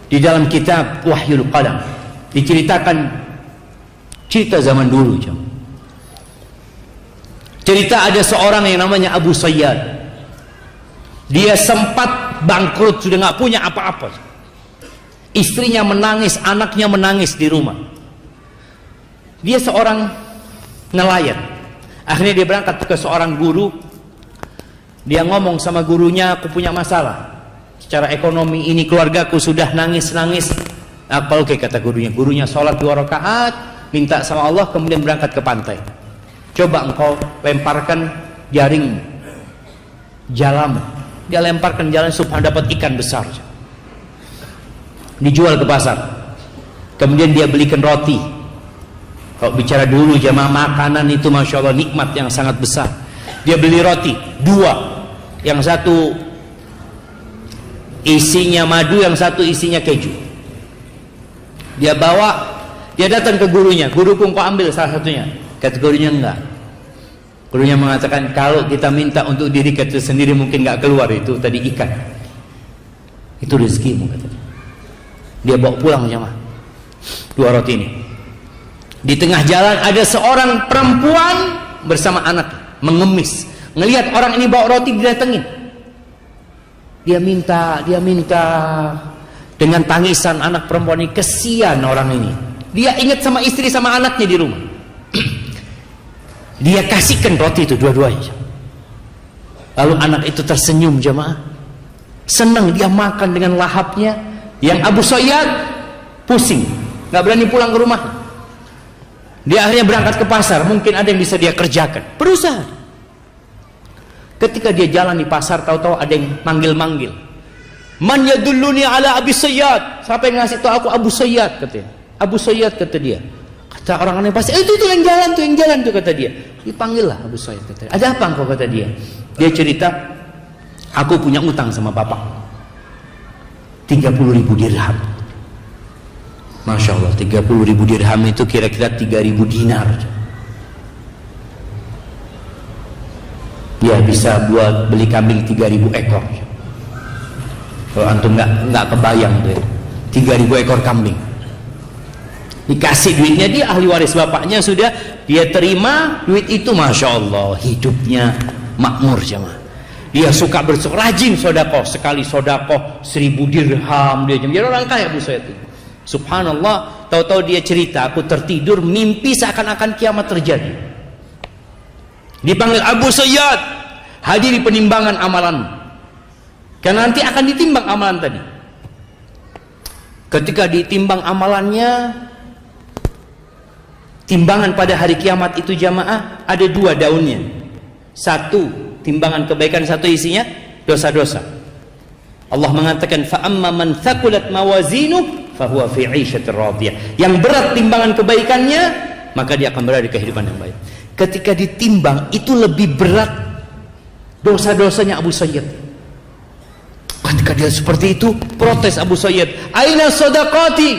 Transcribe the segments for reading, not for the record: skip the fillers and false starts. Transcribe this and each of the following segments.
Di dalam kitab Wahyul Qalam diceritakan cerita zaman dulu. Cerita ada seorang yang namanya Abu Sayyad. Dia sempat bangkrut, sudah nggak punya apa-apa. Istrinya menangis, anaknya menangis di rumah. Dia seorang nelayan. Akhirnya dia berangkat ke seorang guru. Dia ngomong sama gurunya, aku punya masalah secara ekonomi ini, keluargaku sudah nangis-nangis. Apa oke, kata gurunya. Gurunya sholat 2 rakaat, minta sama Allah, kemudian berangkat ke pantai. Coba engkau lemparkan jaring jalamu. Dia lemparkan jalan, subhanallah, dapat ikan besar. Dijual ke pasar. Kemudian dia belikan roti. Kalau bicara dulu jamaah, makanan itu masya Allah nikmat yang sangat besar. Dia beli roti 2. Yang satu isinya madu, yang satu isinya keju. Dia bawa, dia datang ke gurunya. Guruku, engkau ambil salah satunya. Kata gurunya, enggak. Gurunya mengatakan, kalau kita minta untuk diri kita sendiri mungkin enggak keluar, itu tadi ikan. Itu rezekimu, kata dia. Dia bawa pulang jemaah 2 roti ini. Di tengah jalan ada seorang perempuan bersama anak mengemis. Ngelihat orang ini bawa roti, didatengin. Dia minta dengan tangisan anak perempuan ini. Kesian orang ini. Dia ingat sama istri sama anaknya di rumah. Dia kasihkan roti itu dua-duanya. Lalu anak itu tersenyum jemaah. Senang, dia makan dengan lahapnya. Yang Abu Sayyad pusing, nggak berani pulang ke rumah. Dia akhirnya berangkat ke pasar. Mungkin ada yang bisa dia kerjakan. Berusaha. Ketika dia jalan di pasar, tahu-tahu ada yang manggil-manggil. Man yadulluni ala Abi Sayyad. Siapa yang ngasih tahu aku Abu Sayyad, katanya. Abu Sayyad, kata dia. Kata orang-orang yang pasti, itu yang jalan tuh, kata dia. Dipanggil lah Abu Sayyad, kata dia. Ada apa engkau, kata dia. Dia cerita, aku punya utang sama bapak 30.000 dirham. Masya Allah, 30.000 dirham itu kira-kira 3.000 dinar. Dia bisa buat beli kambing 3.000 ekor. Kalau antum nggak kebayang tuh ya. 3.000 ekor kambing. Dikasih duitnya, dia ahli waris bapaknya sudah, dia terima duit itu, masya Allah, hidupnya makmur jemaah. Dia suka rajin sodakoh, sekali sodakoh 1.000 dirham dia. Jadi orang kaya Abu Sayyid. Subhanallah, tahu-tahu dia cerita, aku tertidur mimpi seakan-akan kiamat terjadi. Dipanggil, Abu Sayyid, hadiri penimbangan amalan. Karena nanti akan ditimbang amalan tadi. Ketika ditimbang amalannya, timbangan pada hari kiamat itu jamaah ada 2 daunnya. Satu timbangan kebaikan, satu isinya dosa-dosa. Allah mengatakan, fa amma man thaqulat mawazinuh fahuwa fi 'ishatir radiyah. Yang berat timbangan kebaikannya, maka dia akan berada di kehidupan yang baik. Ketika ditimbang, itu lebih berat dosa-dosanya Abu Sayyid. Ketika dia seperti itu, protes Abu Sayyid, aina sodaqati,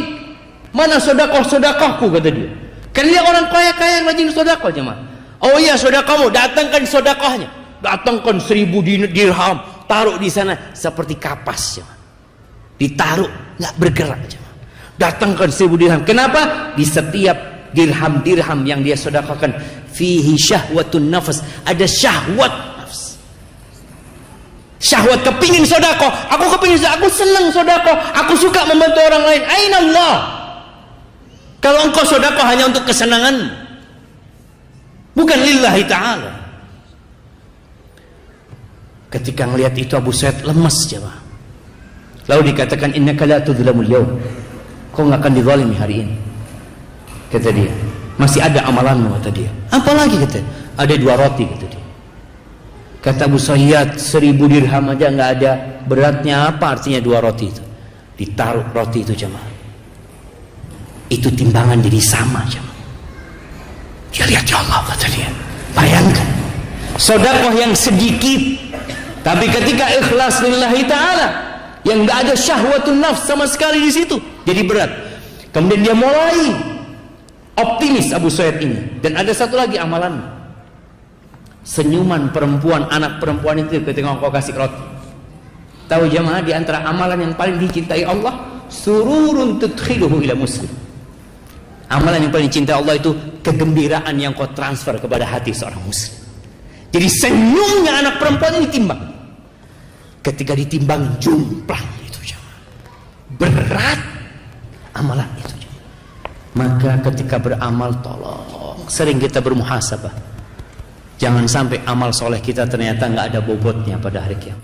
mana sodakoh-sodakohku, kata dia. Karena dia orang kaya-kaya yang rajin sodakoh jemaah. Oh iya, sodakohmu, datangkan sodakohnya. Datangkan 1.000 dirham, taruh di sana seperti kapas jemaah. Ditaruh, nggak bergerak jemaah. Datangkan 1.000 dirham. Kenapa? Di setiap dirham yang dia sedekahkan, fihi syahwatun nafas, ada syahwat nafs, syahwat kepingin sedekah. Aku kepingin sedekah, aku senang sedekah, aku suka membantu orang lain. Aina Allah? Kalau engkau sedekah hanya untuk kesenangan, bukan lillahi ta'ala. Ketika melihat itu Abu Sayyid lemas jemaah. Lalu dikatakan, innaka la tudzlamul yaum, kau nggak akan dizalimi hari ini, kata dia. Masih ada amalanmu, kata dia. Apa lagi, kata? Ada 2 roti, kata dia. Kata Abu Sayyid, 1.000 dirham aja nggak ada beratnya, apa artinya 2 roti itu? Ditaruh roti itu jemaah. Itu timbangan jadi sama jemaah. Dia lihat, ya Allah, kata dia. Bayangkan, sedekah yang sedikit, tapi ketika ikhlas lillahi ta'ala, yang nggak ada syahwatun nafs sama sekali di situ, jadi berat. Kemudian dia mulai optimis Abu Sayyid ini. Dan ada satu lagi amalan, senyuman perempuan, anak perempuan itu ketika engkau kasih roti. Tahu jemaah, di antara amalan yang paling dicintai Allah, sururun tudkhiluhu ila muslim. Amalan yang paling cinta Allah itu kegembiraan yang kau transfer kepada hati seorang muslim. Jadi senyumnya anak perempuan ini timbang. Ketika ditimbang jumplang itu jemaah. Berat amalan itu jemaah. Maka ketika beramal tolong sering kita bermuhasabah. Jangan sampai amal soleh kita ternyata nggak ada bobotnya pada hari kiamat.